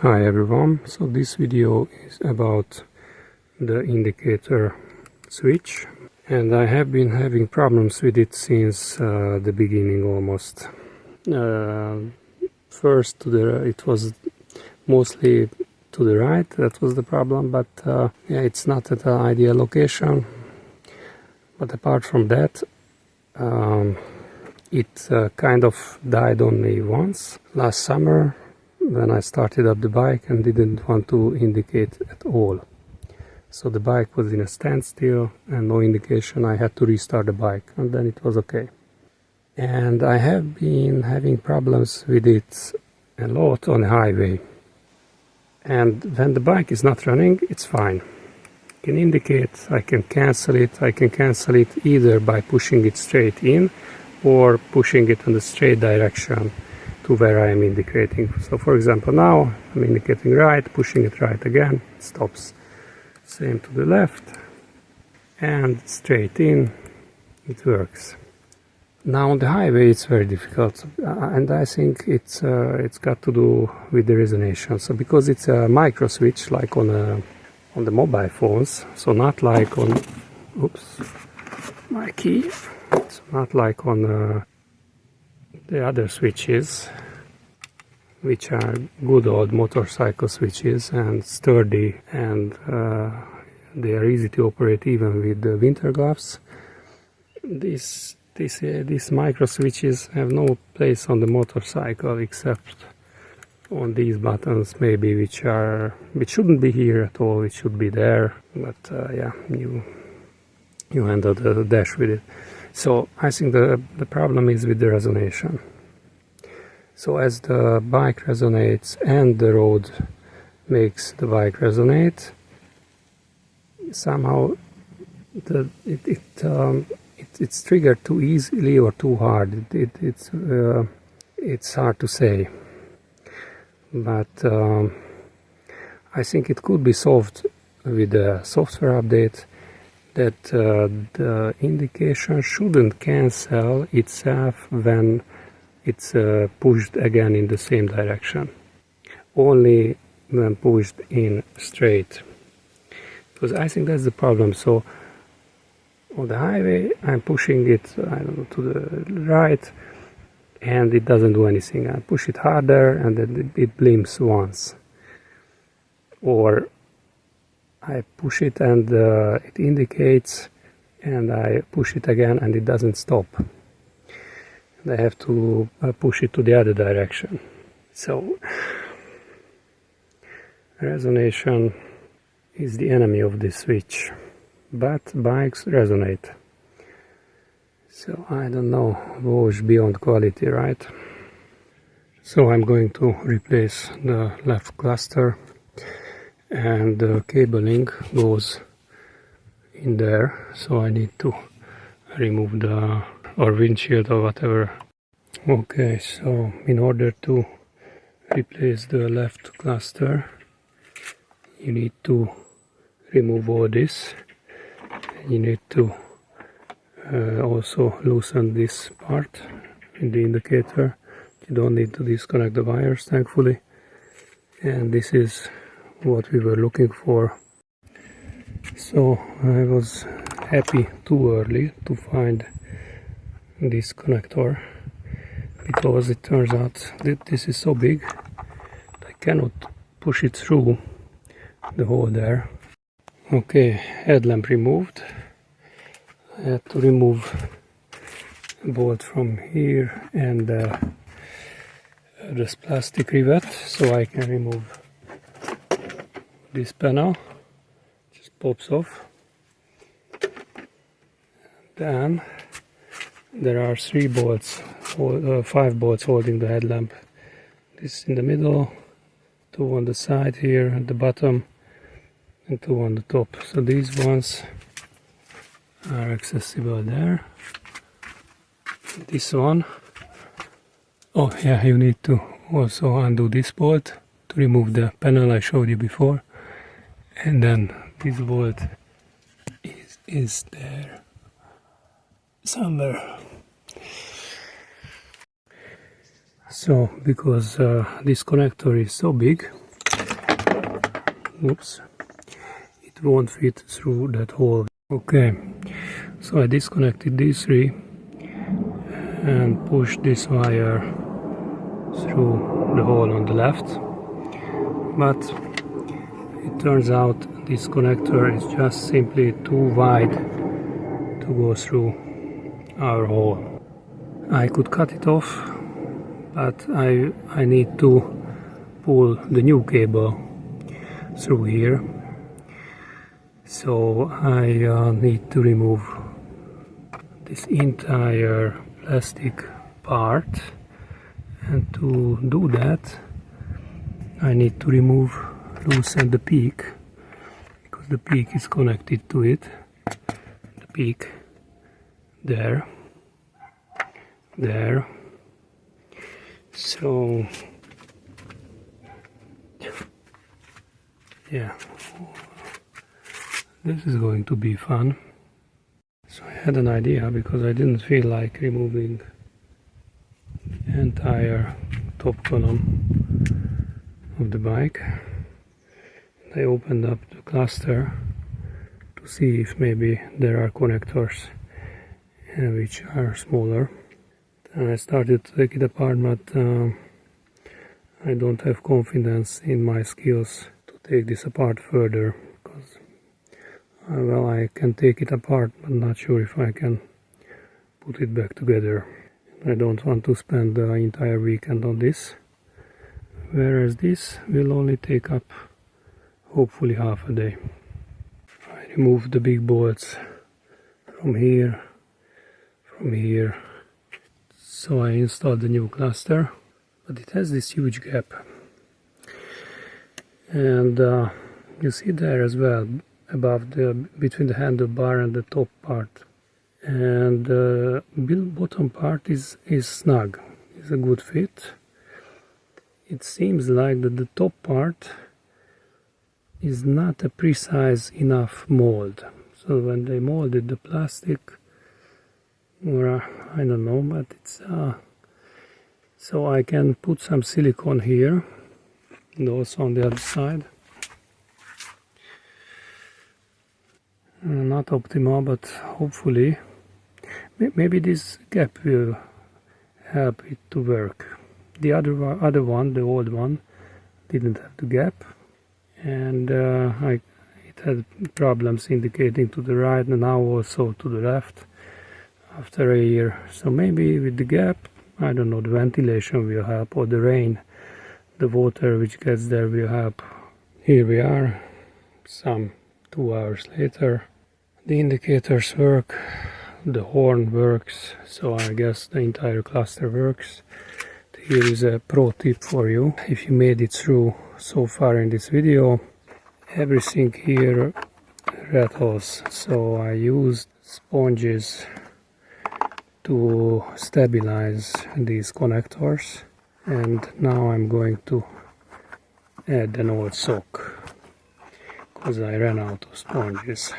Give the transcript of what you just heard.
Hi everyone, so this video is about the indicator switch, and I have been having problems with it since the beginning almost. First it was mostly to the right, that was the problem, but yeah, it's not at an ideal location. But apart from that, it kind of died on me once last summer when I started up the bike and didn't want to indicate at all. So the bike was in a standstill and no indication. I had to restart the bike and then it was okay. And I have been having problems with it a lot on the highway. And when the bike is not running, it's fine. I can indicate, I can cancel it. I can cancel it either by pushing it straight in or pushing it in the straight direction to where I am indicating. So for example, now I'm indicating right, pushing it right again, it stops. Same to the left and straight in, it works. Now on the highway it's very difficult, and I think it's got to do with the resonation. So because it's a micro switch like on the mobile phones, so not like on, oops, my key, it's not like on the other switches, which are good old motorcycle switches and sturdy, and they are easy to operate even with the winter gloves. These micro switches have no place on the motorcycle except on these buttons maybe, which shouldn't be here at all. It should be there, but yeah, you handle the dash with it. So I think the problem is with the resonation. So as the bike resonates and the road makes the bike resonate, somehow it's triggered too easily or too hard. It's hard to say, but I think it could be solved with a software update, that the indication shouldn't cancel itself when it's pushed again in the same direction, only when pushed in straight, because I think that's the problem. So on the highway I'm pushing it, I don't know, to the right, and it doesn't do anything. I push it harder and then it blinks once, or I push it and it indicates, and I push it again and it doesn't stop. And I have to push it to the other direction. So resonation is the enemy of this switch, but bikes resonate. So I don't know, VOGE beyond quality, right? So I'm going to replace the left cluster, and the cabling goes in there, so I need to remove the windshield or whatever. Okay, so in order to replace the left cluster, you need to remove all this. You need to also loosen this part in the indicator. You don't need to disconnect the wires, thankfully. And this is what we were looking for. So I was happy too early to find this connector, because it turns out that this is so big that I cannot push it through the hole there. Okay, headlamp removed. I had to remove a bolt from here and this plastic rivet, so I can remove this panel. Just pops off. Then there are 3 bolts, 5 bolts holding the headlamp. This in the middle, 2 on the side here at the bottom, and 2 on the top. So these ones are accessible there. This one, oh yeah, you need to also undo this bolt to remove the panel I showed you before, and then this bolt is there somewhere. So because this connector is so big, oops, it won't fit through that hole. Okay, so I disconnected these three and pushed this wire through the hole on the left, but it turns out this connector is just simply too wide to go through our hole. I could cut it off, but I need to pull the new cable through here, so I need to remove this entire plastic part, and to do that I need to loosen the peak, because the peak is connected to it. The peak there, so yeah, this is going to be fun. So I had an idea, because I didn't feel like removing the entire top column of the bike. I opened up the cluster to see if maybe there are connectors which are smaller. And I started to take it apart, but I don't have confidence in my skills to take this apart further, because well, I can take it apart, but not sure if I can put it back together. I don't want to spend the entire weekend on this, whereas this will only take up hopefully half a day. I removed the big bolts from here, so I installed the new cluster, but it has this huge gap, and you see there as well, above between the handlebar and the top part, and the bottom part is snug, is a good fit. It seems like that the top part is not a precise enough mold, so when they molded the plastic, or I don't know, but it's so I can put some silicone here and also on the other side. Not optimal, but hopefully maybe this gap will help it to work. The other one, the old one, didn't have the gap, and it had problems indicating to the right and now also to the left after a year. So maybe with the gap, I don't know, the ventilation will help, or the rain, the water which gets there will help. Here we are, some 2 hours later. The indicators work, the horn works, so I guess the entire cluster works. Here is a pro tip for you. If you made it through so far in this video, everything here rattles, so I used sponges to stabilize these connectors, and now I'm going to add an old sock, because I ran out of sponges.